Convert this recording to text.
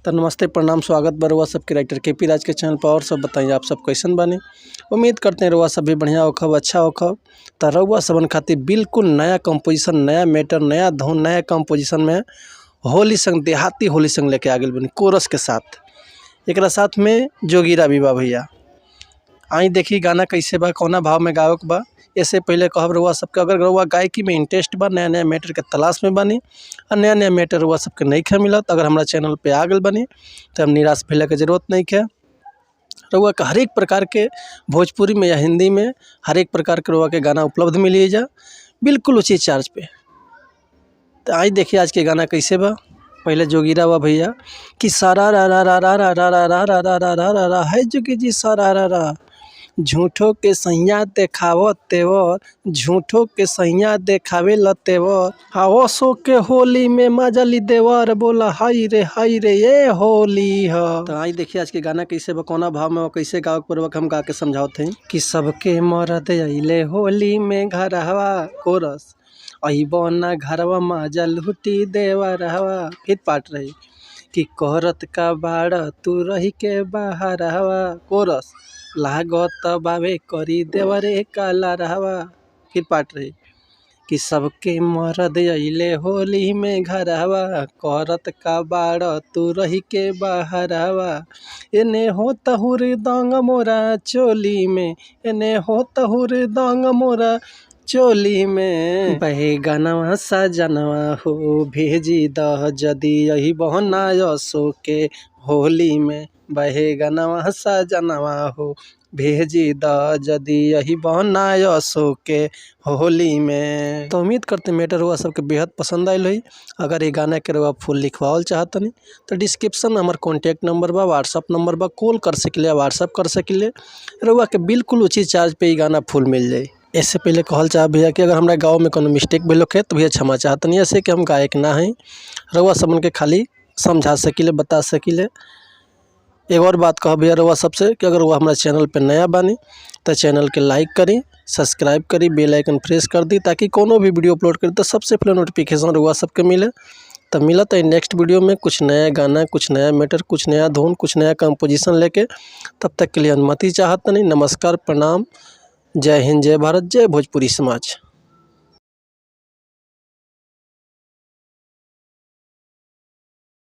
तो नमस्ते प्रणाम स्वागत बा रउआ सबके राइटर केपी राज के चैनल पर। और सब बताइए आप सब कैसन बानी। उम्मीद करते हैं रउआ सब भी बढ़िया होखब, अच्छा होखब। तो रउआ सबन खातिर बिल्कुल नया कंपोजिशन, नया मैटर, नया धुन, नया कंपोजिशन में होली संग, देहाती होली संग लेके आ गए बनी कोरस के साथ। एक साथ में जोगीरा भी बा भैया। आई देखी गाना कैसे बा, कौना भाव में गावे के बा। इससे पहले कहब रउआ सबके, अगर रउआ गायकी में इंटरेस्ट बा, नया नया मैटर के तलाश में बानी और नया नया मैटर रउआ सबके नहीं खे मिलत, अगर हमारा चैनल पे आ गए बनी तो हम निराश भइले के जरूरत नहीं है। रउआ का हर एक प्रकार के भोजपुरी में या हिंदी में हर एक प्रकार के रउआ के गाना उपलब्ध मिली जा बिल्कुल उचित चार्ज पे। तो आई देखिए आज के गाना कैसे बा। पहले जोगीरा बा भैया कि सारा रा रा रा रा रा रा रा रा रा रा रा रा रा है जोगी जी सारा रा रा। झूठो के सैया देखावत तेवर, झूठो के सैया देखावे ल तेवर। हाओ सो के होली में मजली देवर, बोला हाय रे ये होली ह। तो आई देखिए आज के गाना कैसे बा, कौना भाव में कैसे गाँव पर हम गा के समझाते हैं कि सबके मरद अइले होली में घरवा कोरस, अइबो ना घरवा मजा लुटी देवर हवा। फिर पार्ट रही कि करत का बाड़ तू रही के बाहर हवा कोरस, लागत बावे करी देवरे काला रहवा। फिर पार्ट रही कि सबके मरद अइले होली में घरवा, करत का बाड़ तू रही के बाहर हवा। एने हो तहुर दंग मोरा चोली में, एने हो तहुर दंग मोरा चोली में। बहे गनवा सजनवा हो भेजी दह जदी यही बहना यसो के होली में। बहे गनवा सजनवा हो भेजी द जदी यही बहना यसो के होली में। तो उम्मीद करते मैटर हुआ सबके बेहद पसंद आयल हुई। अगर ये गाना के रउआ फुल लिखवाओल चाहतनी तो डिस्क्रिप्शन में हमार कॉन्टैक्ट नंबर बा, व्हाट्सअप नंबर बा, कॉल कर सकिले, व्हाट्सअप कर सकिले। रउआ के बिल्कुल उचित चार्ज पे ये गाना फुल मिल जाए। इससे पहले कहल चाह भैया कि अगर हमारे गाँव में कोनो मिस्टेक भी है तो भैया क्षमा चाहतनी। ऐसे कि हम गायक ना हैं, रउआ सबन के खाली समझा सकिले, बता सकिले। एक और बात कह भैया रउआ सबसे कि अगर वो हमारे चैनल पे नया बानी तो चैनल के लाइक करी, सब्सक्राइब करी, बेल आइकन प्रेस कर दी ताकि कोनो भी वीडियो अपलोड करी तो सबसे पहले नोटिफिकेशन रउआ सबके मिले। तब मिला तो नेक्स्ट वीडियो में कुछ नया गाना, कुछ नया मैटर, कुछ नया धुन, कुछ नया कंपोजिशन लेके। तब तक के लिए अनुमति चाहत नहीं। नमस्कार, प्रणाम, जय हिंद, जय भारत, जय भोजपुरी समाज।